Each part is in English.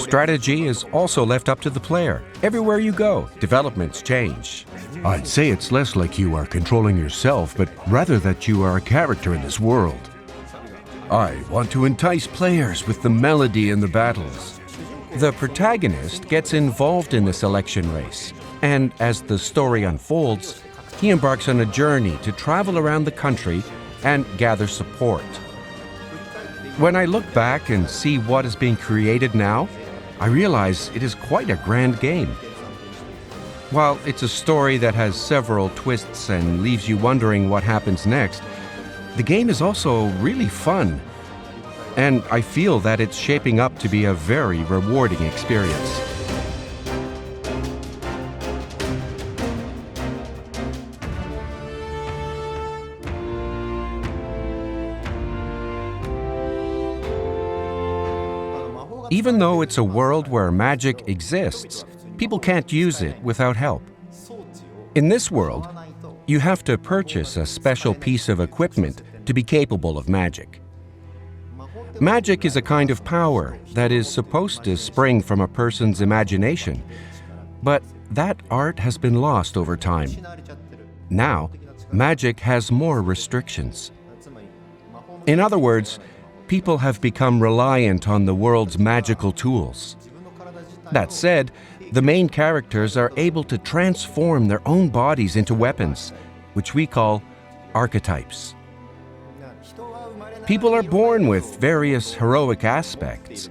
Strategy is also left up to the player. Everywhere you go, developments change. I'd say it's less like you are controlling yourself, but rather that you are a character in this world. I want to entice players with the melody in the battles. The protagonist gets involved in the selection race, and as the story unfolds, he embarks on a journey to travel around the country and gather support. When I look back and see what is being created now, I realize it is quite a grand game. While it's a story that has several twists and leaves you wondering what happens next, the game is also really fun. And I feel that it's shaping up to be a very rewarding experience. Even though it's a world where magic exists, people can't use it without help. In this world, you have to purchase a special piece of equipment to be capable of magic. Magic is a kind of power that is supposed to spring from a person's imagination, but that art has been lost over time. Now, magic has more restrictions. In other words, people have become reliant on the world's magical tools. That said, the main characters are able to transform their own bodies into weapons, which we call archetypes. People are born with various heroic aspects,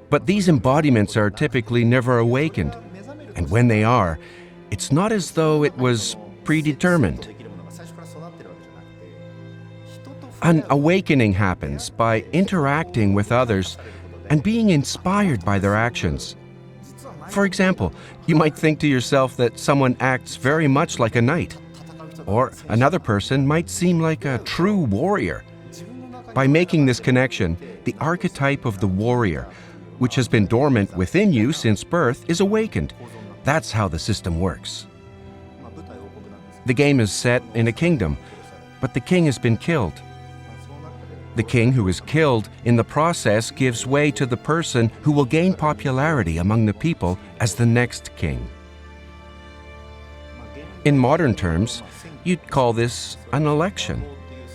but these embodiments are typically never awakened. And when they are, it's not as though it was predetermined. An awakening happens by interacting with others and being inspired by their actions. For example, you might think to yourself that someone acts very much like a knight, or another person might seem like a true warrior. By making this connection, the archetype of the warrior, which has been dormant within you since birth, is awakened. That's how the system works. The game is set in a kingdom, but the king has been killed. The king who is killed in the process gives way to the person who will gain popularity among the people as the next king. In modern terms, you'd call this an election.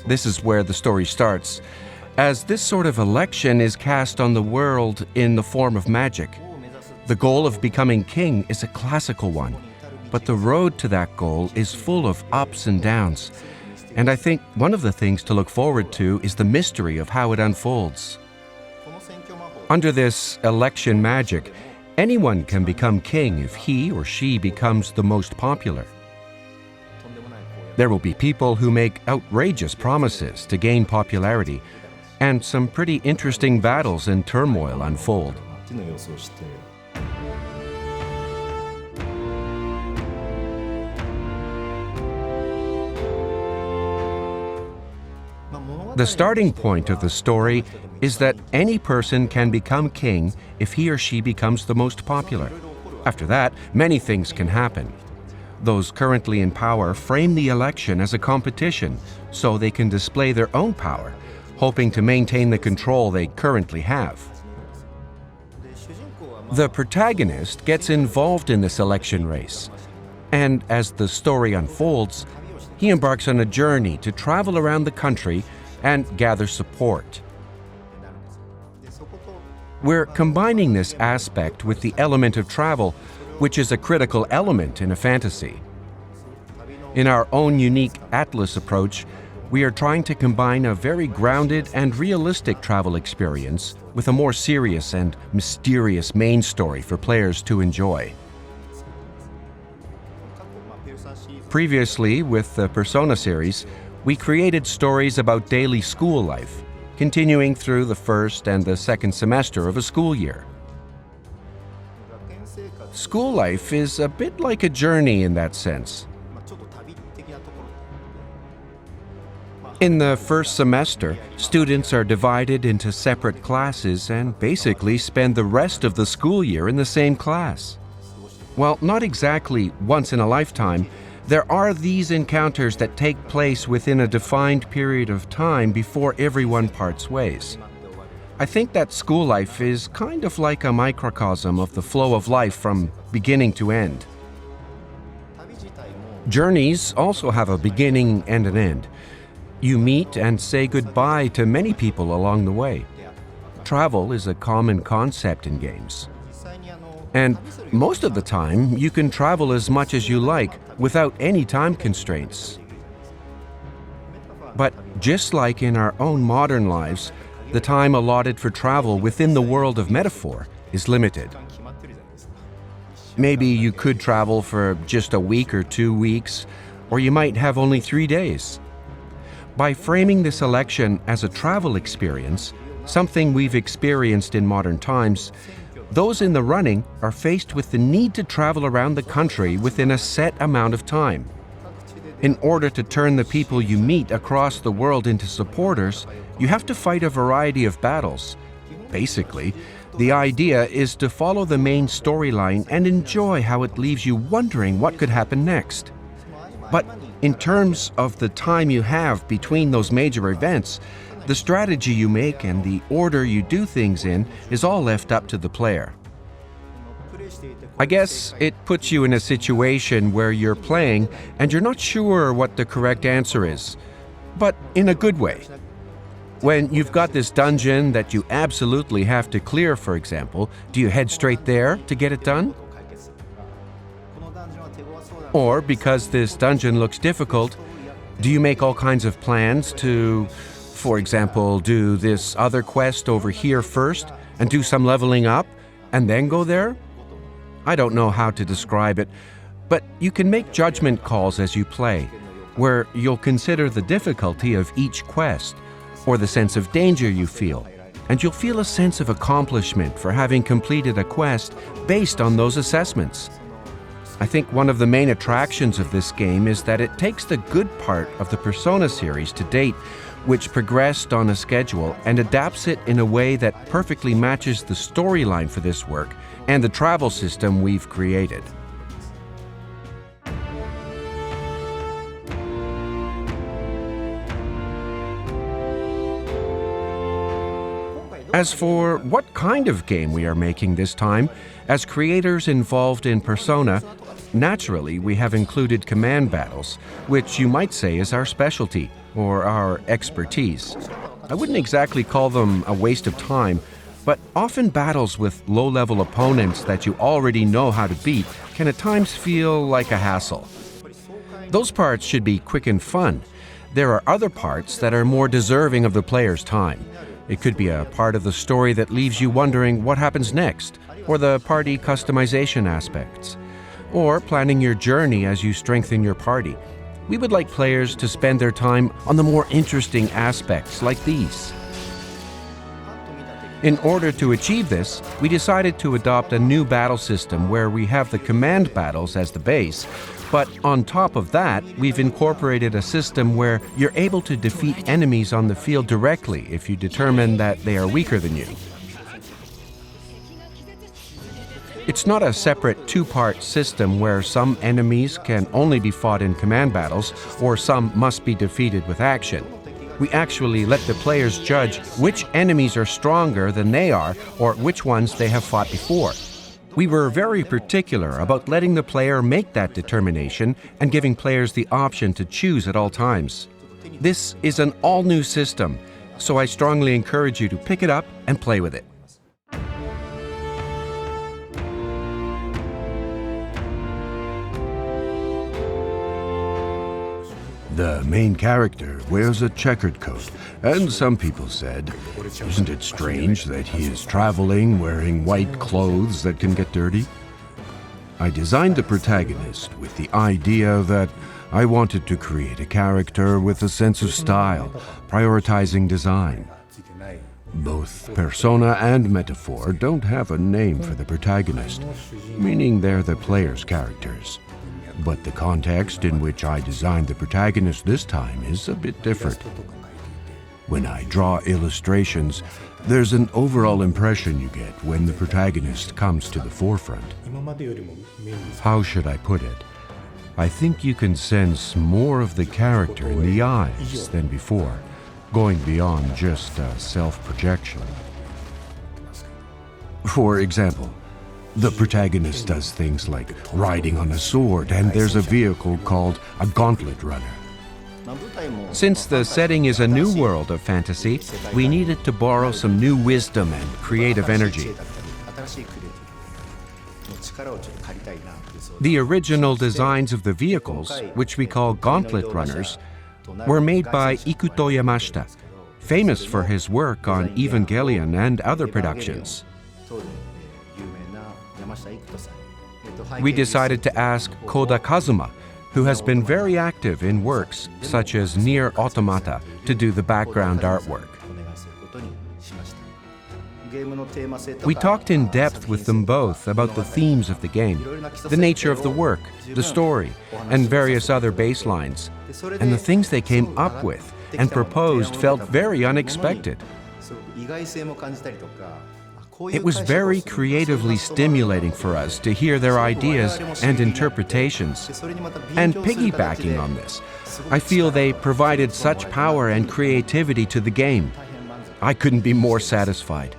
This is where the story starts, as this sort of election is cast on the world in the form of magic. The goal of becoming king is a classical one, but the road to that goal is full of ups and downs. And I think one of the things to look forward to is the mystery of how it unfolds. Under this election magic, anyone can become king if he or she becomes the most popular. There will be people who make outrageous promises to gain popularity, and some pretty interesting battles and turmoil unfold. The starting point of the story is that any person can become king if he or she becomes the most popular. After that, many things can happen. Those currently in power frame the election as a competition so they can display their own power, hoping to maintain the control they currently have. The protagonist gets involved in this election race, and as the story unfolds, he embarks on a journey to travel around the country and gather support. We're combining this aspect with the element of travel, which is a critical element in a fantasy. In our own unique ATLUS approach, we are trying to combine a very grounded and realistic travel experience with a more serious and mysterious main story for players to enjoy. Previously, with the Persona series, we created stories about daily school life, continuing through the first and the second semester of a school year. School life is a bit like a journey in that sense. In the first semester, students are divided into separate classes and basically spend the rest of the school year in the same class. While not exactly once in a lifetime, there are these encounters that take place within a defined period of time before everyone parts ways. I think that school life is kind of like a microcosm of the flow of life from beginning to end. Journeys also have a beginning and an end. You meet and say goodbye to many people along the way. Travel is a common concept in games. And most of the time, you can travel as much as you like without any time constraints. But just like in our own modern lives, the time allotted for travel within the world of metaphor is limited. Maybe you could travel for just a week or 2 weeks, or you might have only 3 days. By framing this election as a travel experience, something we've experienced in modern times, those in the running are faced with the need to travel around the country within a set amount of time. In order to turn the people you meet across the world into supporters, you have to fight a variety of battles. Basically, the idea is to follow the main storyline and enjoy how it leaves you wondering what could happen next. But in terms of the time you have between those major events, the strategy you make and the order you do things in is all left up to the player. I guess it puts you in a situation where you're playing and you're not sure what the correct answer is, but in a good way. When you've got this dungeon that you absolutely have to clear, for example, do you head straight there to get it done? Or because this dungeon looks difficult, do you make all kinds of plans to, for example, do this other quest over here first and do some leveling up and then go there? I don't know how to describe it, but you can make judgment calls as you play, where you'll consider the difficulty of each quest or the sense of danger you feel, and you'll feel a sense of accomplishment for having completed a quest based on those assessments. I think one of the main attractions of this game is that it takes the good part of the Persona series to date, which progressed on a schedule, and adapts it in a way that perfectly matches the storyline for this work and the travel system we've created. As for what kind of game we are making this time, as creators involved in Persona, naturally we have included command battles, which you might say is our specialty, or our expertise. I wouldn't exactly call them a waste of time, but often battles with low-level opponents that you already know how to beat can at times feel like a hassle. Those parts should be quick and fun. There are other parts that are more deserving of the player's time. It could be a part of the story that leaves you wondering what happens next, or the party customization aspects, or planning your journey as you strengthen your party. We would like players to spend their time on the more interesting aspects like these. In order to achieve this, we decided to adopt a new battle system where we have the command battles as the base, but on top of that, we've incorporated a system where you're able to defeat enemies on the field directly if you determine that they are weaker than you. It's not a separate two-part system where some enemies can only be fought in command battles or some must be defeated with action. We actually let the players judge which enemies are stronger than they are or which ones they have fought before. We were very particular about letting the player make that determination and giving players the option to choose at all times. This is an all-new system, so I strongly encourage you to pick it up and play with it. The main character wears a checkered coat, and some people said, "Isn't it strange that he is traveling wearing white clothes that can get dirty?" I designed the protagonist with the idea that I wanted to create a character with a sense of style, prioritizing design. Both Persona and Metaphor don't have a name for the protagonist, meaning they're the player's characters. But the context in which I designed the protagonist this time is a bit different. When I draw illustrations, there's an overall impression you get when the protagonist comes to the forefront. How should I put it? I think you can sense more of the character in the eyes than before, going beyond just a self-projection. For example, the protagonist does things like riding on a sword, and there's a vehicle called a gauntlet runner. Since the setting is a new world of fantasy, we needed to borrow some new wisdom and creative energy. The original designs of the vehicles, which we call gauntlet runners, were made by Ikuto Yamashita, famous for his work on Evangelion and other productions. We decided to ask Koda Kazuma, who has been very active in works such as Nier Automata, to do the background artwork. We talked in depth with them both about the themes of the game, the nature of the work, the story, and various other baselines. And the things they came up with and proposed felt very unexpected. It was very creatively stimulating for us to hear their ideas and interpretations. And piggybacking on this, I feel they provided such power and creativity to the game. I couldn't be more satisfied.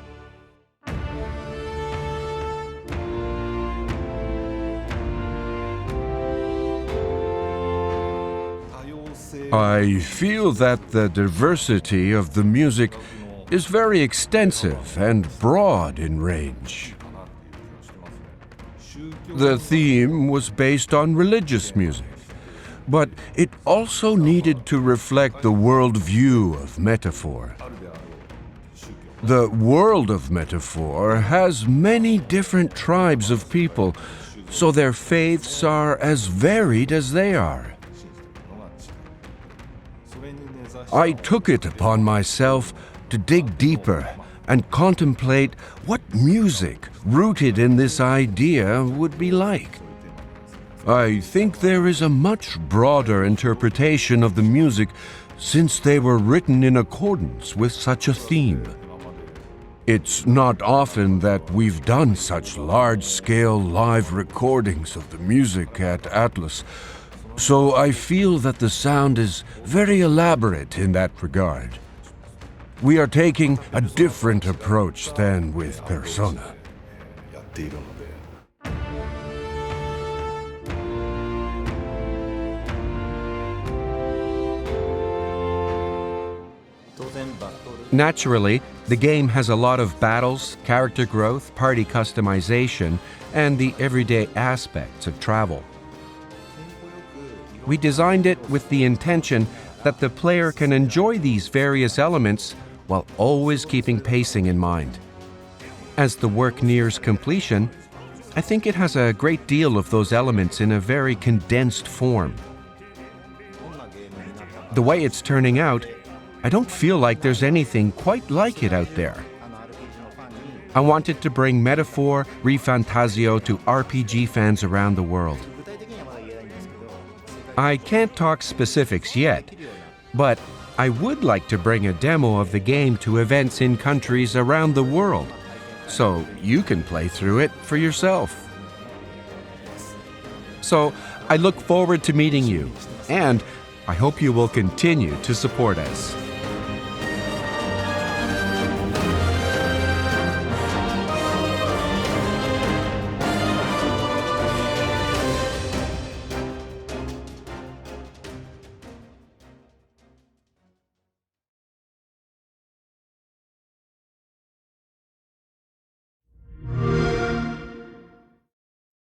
I feel that the diversity of the music is very extensive and broad in range. The theme was based on religious music, but it also needed to reflect the worldview of Metaphor. The world of Metaphor has many different tribes of people, so their faiths are as varied as they are. I took it upon myself to dig deeper and contemplate what music rooted in this idea would be like. I think there is a much broader interpretation of the music since they were written in accordance with such a theme. It's not often that we've done such large-scale live recordings of the music at ATLUS, so I feel that the sound is very elaborate in that regard. We are taking a different approach than with Persona. Naturally, the game has a lot of battles, character growth, party customization, and the everyday aspects of travel. We designed it with the intention that the player can enjoy these various elements while always keeping pacing in mind. As the work nears completion, I think it has a great deal of those elements in a very condensed form. The way it's turning out, I don't feel like there's anything quite like it out there. I wanted to bring Metaphor ReFantazio to RPG fans around the world. I can't talk specifics yet, but I would like to bring a demo of the game to events in countries around the world, so you can play through it for yourself. So I look forward to meeting you, and I hope you will continue to support us.